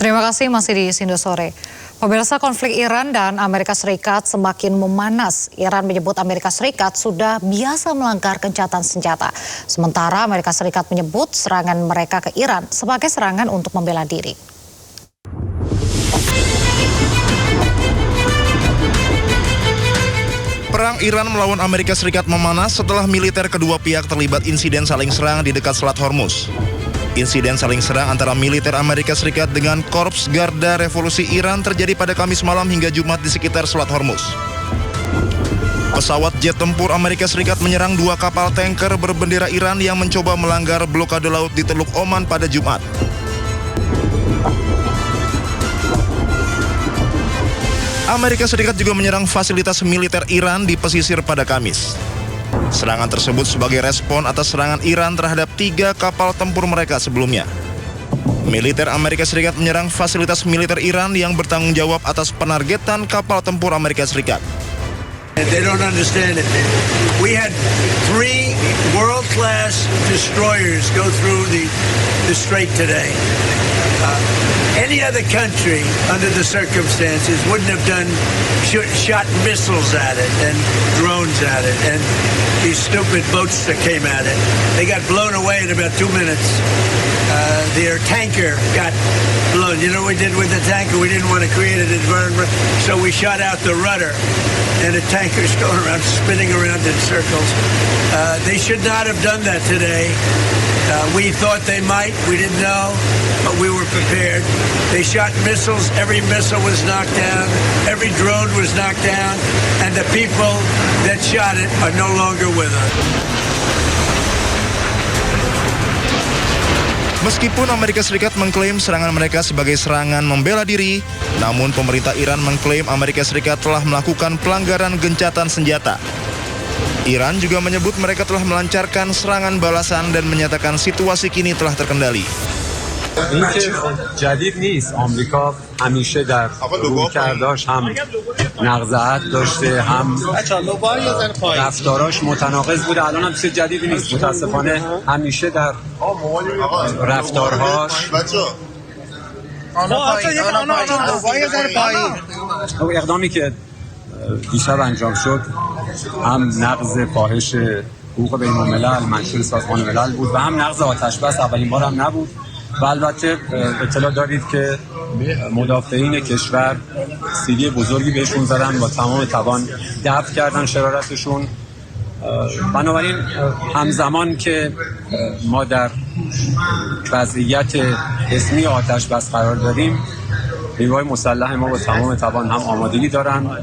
Terima kasih, masih di Sindo Sore. Pemirsa, konflik Iran dan Amerika Serikat semakin memanas. Iran menyebut Amerika Serikat sudah biasa melanggar gencatan senjata. Sementara Amerika Serikat menyebut serangan mereka ke Iran sebagai serangan untuk membela diri. Perang Iran melawan Amerika Serikat memanas setelah militer kedua pihak terlibat insiden saling serang di dekat Selat Hormuz. Insiden saling serang antara militer Amerika Serikat dengan Korps Garda Revolusi Iran terjadi pada Kamis malam hingga Jumat di sekitar Selat Hormuz. Pesawat jet tempur Amerika Serikat menyerang dua kapal tanker berbendera Iran yang mencoba melanggar blokade laut di Teluk Oman pada Jumat. Amerika Serikat juga menyerang fasilitas militer Iran di pesisir pada Kamis. Serangan tersebut sebagai respon atas serangan Iran terhadap 3 kapal tempur mereka sebelumnya. Militer Amerika Serikat menyerang fasilitas militer Iran yang bertanggung jawab atas penargetan kapal tempur Amerika Serikat. They don't understand it. We had 3 world-class destroyers go through the strait today. Any other country, under the circumstances, wouldn't have shot missiles at it and drones at it and these stupid boats that came at it. They got blown away in about 2 minutes. Their tanker got blown. You know what we did with the tanker? We didn't want to create an environment, so we shot out the rudder, and the tanker's going around, spinning around in circles. They should not have done that today. We thought they might. We didn't know, but we were prepared. They shot missiles. Every missile was knocked down. Every drone was knocked down. And the people that shot it are no longer with us. Meskipun Amerika Serikat mengklaim serangan mereka sebagai serangan membela diri, namun pemerintah Iran mengklaim Amerika Serikat telah melakukan pelanggaran gencatan senjata. Iran juga menyebut mereka telah melancarkan serangan balasan dan menyatakan situasi kini telah terkendali. این که جدید نیست. آمریکا همیشه در رویکرداش هم نقض داشته هم رفتاراش متناقض بوده. الان هم چیز جدیدی نیست. متاسفانه همیشه در رفتارهاش اقدامی که دیشب انجام شد هم نقض فاحش حقوق بین الملل منشور سازمان ملل بود و هم نقض آتش بس. اولین بار هم نبود. و البته اطلاع دارید که مدافعین کشور سیلی بزرگی بهشون زدن، با تمام توان دفع کردن شرارتشون. بنابراین همزمان که ما در وضعیت حسمی آتش بس قرار داریم، نیروهای مسلح ما با تمام توان هم آمادگی دارن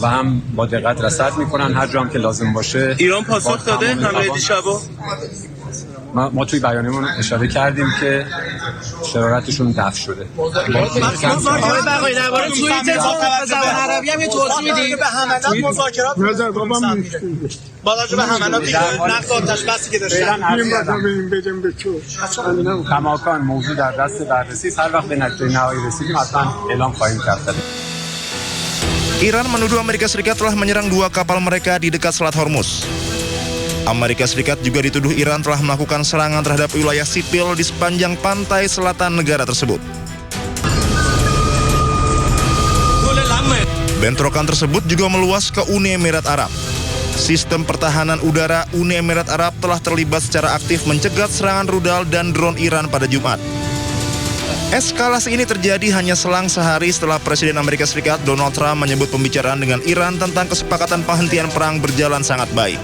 و هم با دقت رصد میکنن هر جا هم که لازم باشه. ایران پاسخ داده حمله دیشبو؟ ما توی بیانیه‌مون اشاره کردیم که شرارتشون دفع شده. آقای بقایی درباره توییت زبان عربی هم یه توضیح میدید؟ به حملات مذاکرات با توجه به حملات نقض آتش بسی که داشتن کماکان موضوع در دست بررسی است. هر وقت به نتیجه نهایی رسیدیم حتما اعلام خواهیم کرد. Iran menuduh Amerika Serikat telah menyerang 2 kapal mereka di dekat Selat Hormuz. Amerika Serikat juga dituduh Iran telah melakukan serangan terhadap wilayah sipil di sepanjang pantai selatan negara tersebut. Bentrokan tersebut juga meluas ke Uni Emirat Arab. Sistem pertahanan udara Uni Emirat Arab telah terlibat secara aktif mencegat serangan rudal dan drone Iran pada Jumat. Eskalasi ini terjadi hanya selang sehari setelah Presiden Amerika Serikat Donald Trump menyebut pembicaraan dengan Iran tentang kesepakatan penghentian perang berjalan sangat baik.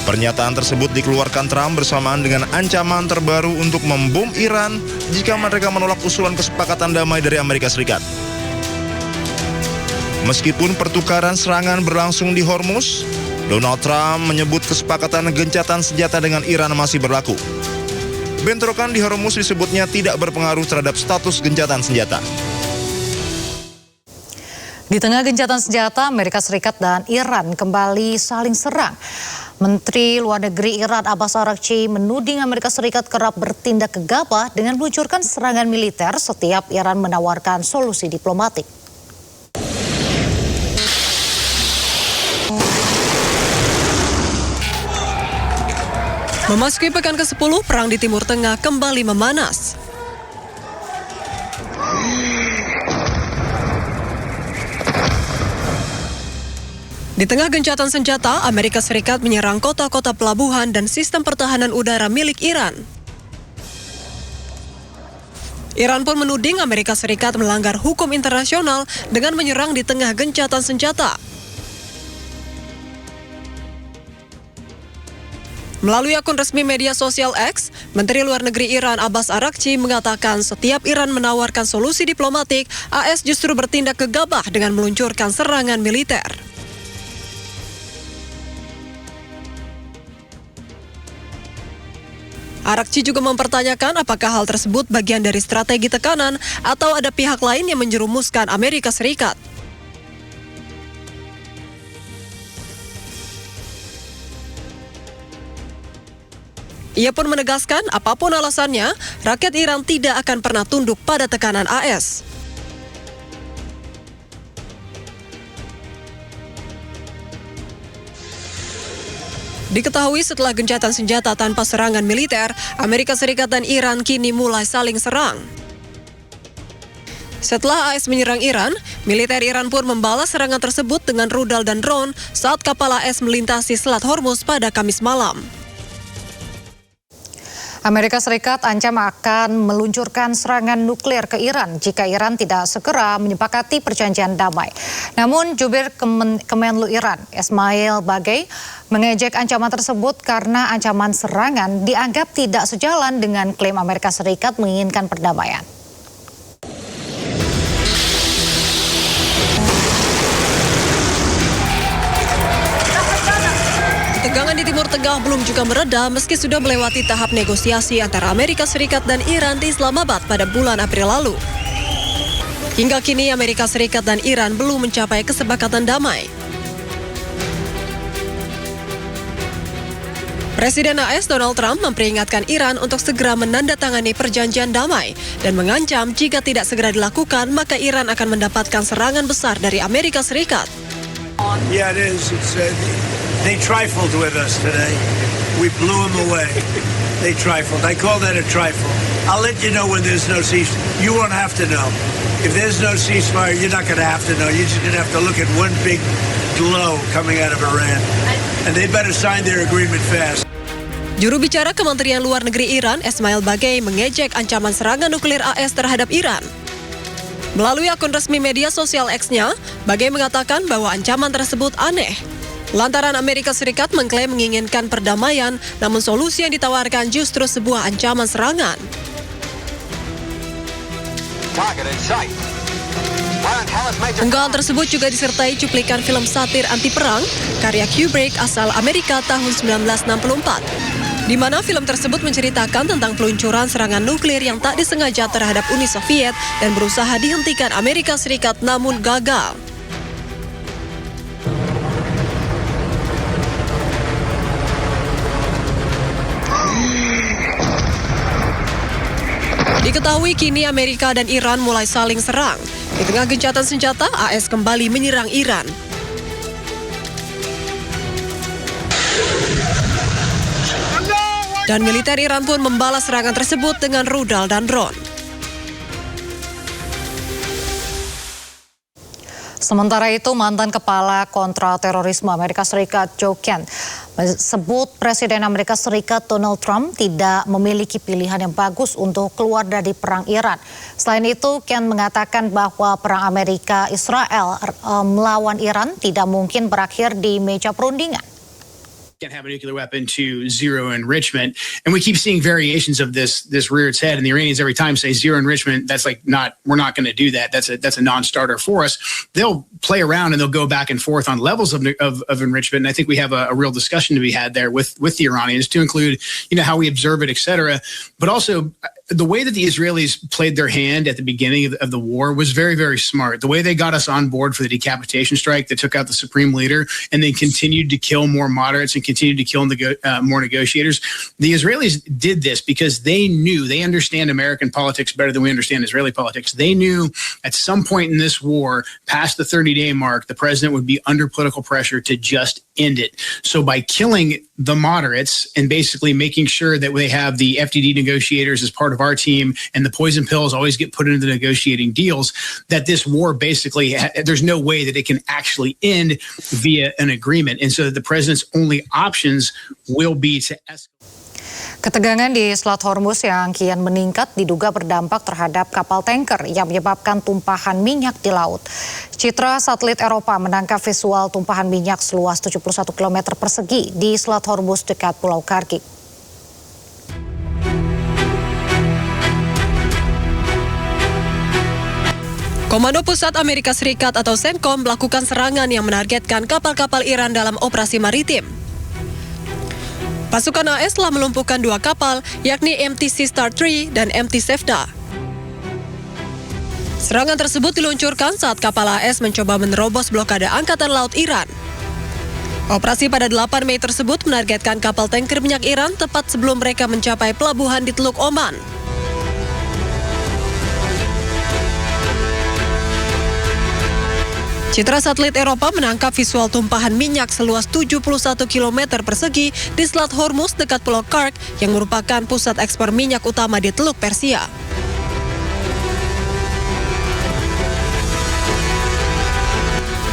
Pernyataan tersebut dikeluarkan Trump bersamaan dengan ancaman terbaru untuk membom Iran jika mereka menolak usulan kesepakatan damai dari Amerika Serikat. Meskipun pertukaran serangan berlangsung di Hormuz, Donald Trump menyebut kesepakatan gencatan senjata dengan Iran masih berlaku. Bentrokan di Hormuz disebutnya tidak berpengaruh terhadap status gencatan senjata. Di tengah gencatan senjata, Amerika Serikat dan Iran kembali saling serang. Menteri Luar Negeri Iran Abbas Araghchi menuding Amerika Serikat kerap bertindak gegabah dengan meluncurkan serangan militer setiap Iran menawarkan solusi diplomatik. Memasuki pekan ke-10, perang di Timur Tengah kembali memanas. Di tengah gencatan senjata, Amerika Serikat menyerang kota-kota pelabuhan dan sistem pertahanan udara milik Iran. Iran pun menuding Amerika Serikat melanggar hukum internasional dengan menyerang di tengah gencatan senjata. Melalui akun resmi media sosial X, Menteri Luar Negeri Iran Abbas Araghchi mengatakan setiap Iran menawarkan solusi diplomatik, AS justru bertindak gegabah dengan meluncurkan serangan militer. Araghchi juga mempertanyakan apakah hal tersebut bagian dari strategi tekanan atau ada pihak lain yang menjerumuskan Amerika Serikat. Ia pun menegaskan apapun alasannya, rakyat Iran tidak akan pernah tunduk pada tekanan AS. Diketahui setelah gencatan senjata tanpa serangan militer, Amerika Serikat dan Iran kini mulai saling serang. Setelah AS menyerang Iran, militer Iran pun membalas serangan tersebut dengan rudal dan drone saat kapal AS melintasi Selat Hormuz pada Kamis malam. Amerika Serikat ancam akan meluncurkan serangan nuklir ke Iran jika Iran tidak segera menyepakati perjanjian damai. Namun jubir Kemenlu Iran, Ismail Bagei, mengejek ancaman tersebut karena ancaman serangan dianggap tidak sejalan dengan klaim Amerika Serikat menginginkan perdamaian. Tegangan di Timur Tengah belum juga mereda meski sudah melewati tahap negosiasi antara Amerika Serikat dan Iran di Islamabad pada bulan April lalu. Hingga kini Amerika Serikat dan Iran belum mencapai kesepakatan damai. Presiden AS Donald Trump memperingatkan Iran untuk segera menandatangani perjanjian damai dan mengancam jika tidak segera dilakukan maka Iran akan mendapatkan serangan besar dari Amerika Serikat. Yeah, it is. They trifled with us today. We blew them away. They trifled. I call that a trifle. I'll let you know when there's no ceasefire. You won't have to know. If there's no ceasefire, you're not going to have to know. You're just going to have to look at one big glow coming out of Iran. And they better sign their agreement fast. Juru bicara Kementerian Luar Negeri Iran, Ismail Bagei, mengejek ancaman serangan nuklir AS terhadap Iran. Melalui akun resmi media sosial X-nya, Bagei mengatakan bahwa ancaman tersebut aneh. Lantaran Amerika Serikat mengklaim menginginkan perdamaian, namun solusi yang ditawarkan justru sebuah ancaman serangan. Unggahan tersebut juga disertai cuplikan film satir anti-perang karya Kubrick asal Amerika tahun 1964. Di mana film tersebut menceritakan tentang peluncuran serangan nuklir yang tak disengaja terhadap Uni Soviet dan berusaha dihentikan Amerika Serikat namun gagal. Diketahui kini Amerika dan Iran mulai saling serang. Di tengah gencatan senjata, AS kembali menyerang Iran. Dan militer Iran pun membalas serangan tersebut dengan rudal dan drone. Sementara itu, mantan kepala kontraterorisme Amerika Serikat Joe Kent sebut Presiden Amerika Serikat Donald Trump tidak memiliki pilihan yang bagus untuk keluar dari perang Iran. Selain itu, Kent mengatakan bahwa perang Amerika-Israel melawan Iran tidak mungkin berakhir di meja perundingan. Can't have a nuclear weapon to zero enrichment, and we keep seeing variations of this rear its head, and the Iranians every time say zero enrichment. That's like we're not going to do that. That's a non-starter for us. They'll play around and they'll go back and forth on levels of enrichment, and I think we have a real discussion to be had there with the Iranians to include how we observe it, etc. But also the way that the Israelis played their hand at the beginning of the war was very, very smart. The way they got us on board for the decapitation strike that took out the supreme leader and then continued to kill more moderates and continued to kill more negotiators. The Israelis did this because they understand American politics better than we understand Israeli politics. They knew at some point in this war, past the 30-day mark, the president would be under political pressure to just end it. So by killing the moderates and basically making sure that they have the FDD negotiators as part part of our team, and the poison pills always get put into the negotiating deals, that this war basically, there's no way that it can actually end via an agreement. And so the president's only options will be to escalate. Ketegangan di Selat Hormuz yang kian meningkat diduga berdampak terhadap kapal tanker yang menyebabkan tumpahan minyak di laut. Citra satelit Eropa menangkap visual tumpahan minyak seluas 71 km persegi di Selat Hormuz dekat Pulau Karkik. Komando Pusat Amerika Serikat atau CENTCOM melakukan serangan yang menargetkan kapal-kapal Iran dalam operasi maritim. Pasukan AS telah melumpuhkan 2 kapal, yakni MT Sea Star 3 dan MT Sevda. Serangan tersebut diluncurkan saat kapal AS mencoba menerobos blokade Angkatan Laut Iran. Operasi pada 8 Mei tersebut menargetkan kapal tanker minyak Iran tepat sebelum mereka mencapai pelabuhan di Teluk Oman. Citra satelit Eropa menangkap visual tumpahan minyak seluas 71 km persegi di Selat Hormuz dekat Pulau Kark yang merupakan pusat ekspor minyak utama di Teluk Persia.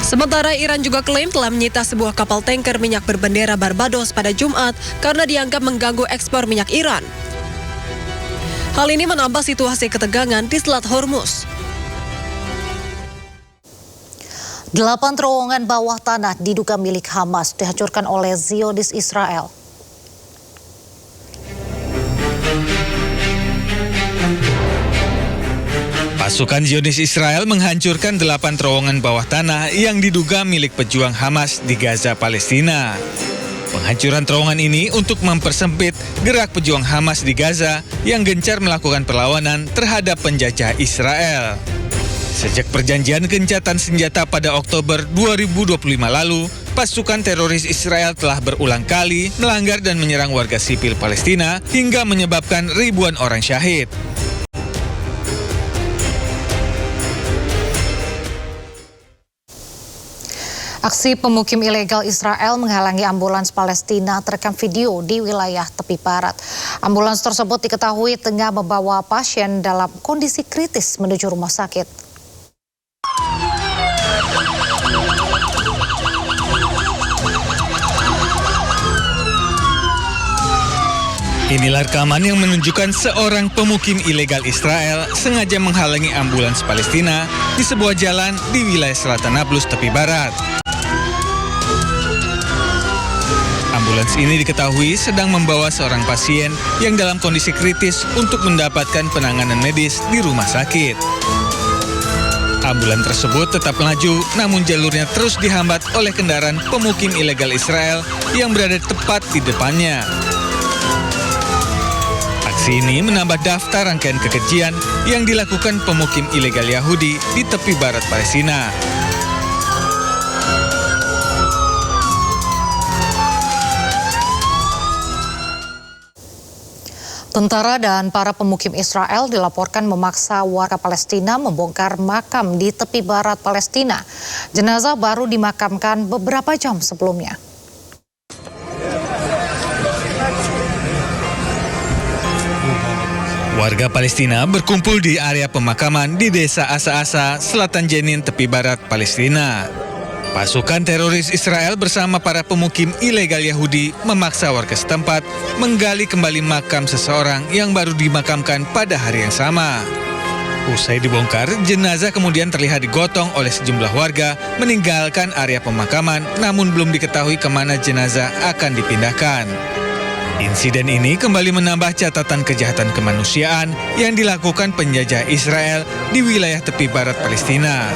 Sementara Iran juga klaim telah menyita sebuah kapal tanker minyak berbendera Barbados pada Jumat karena dianggap mengganggu ekspor minyak Iran. Hal ini menambah situasi ketegangan di Selat Hormuz. 8 terowongan bawah tanah diduga milik Hamas dihancurkan oleh Zionis Israel. Pasukan Zionis Israel menghancurkan 8 terowongan bawah tanah yang diduga milik pejuang Hamas di Gaza, Palestina. Penghancuran terowongan ini untuk mempersempit gerak pejuang Hamas di Gaza yang gencar melakukan perlawanan terhadap penjajah Israel. Sejak perjanjian gencatan senjata pada Oktober 2025 lalu, pasukan teroris Israel telah berulang kali melanggar dan menyerang warga sipil Palestina hingga menyebabkan ribuan orang syahid. Aksi pemukim ilegal Israel menghalangi ambulans Palestina terekam video di wilayah tepi barat. Ambulans tersebut diketahui tengah membawa pasien dalam kondisi kritis menuju rumah sakit. Inilah rekaman yang menunjukkan seorang pemukim ilegal Israel sengaja menghalangi ambulans Palestina di sebuah jalan di wilayah selatan Nablus tepi barat. Ambulans ini diketahui sedang membawa seorang pasien yang dalam kondisi kritis untuk mendapatkan penanganan medis di rumah sakit. Ambulans tersebut tetap melaju, namun jalurnya terus dihambat oleh kendaraan pemukim ilegal Israel yang berada tepat di depannya. Aksi ini menambah daftar rangkaian kekejian yang dilakukan pemukim ilegal Yahudi di tepi barat Palestina. Tentara dan para pemukim Israel dilaporkan memaksa warga Palestina membongkar makam di tepi barat Palestina. Jenazah baru dimakamkan beberapa jam sebelumnya. Warga Palestina berkumpul di area pemakaman di desa Asa-Asa, Selatan Jenin, tepi barat Palestina. Pasukan teroris Israel bersama para pemukim ilegal Yahudi memaksa warga setempat menggali kembali makam seseorang yang baru dimakamkan pada hari yang sama. Usai dibongkar, jenazah kemudian terlihat digotong oleh sejumlah warga meninggalkan area pemakaman, namun belum diketahui kemana jenazah akan dipindahkan. Insiden ini kembali menambah catatan kejahatan kemanusiaan yang dilakukan penjajah Israel di wilayah tepi barat Palestina.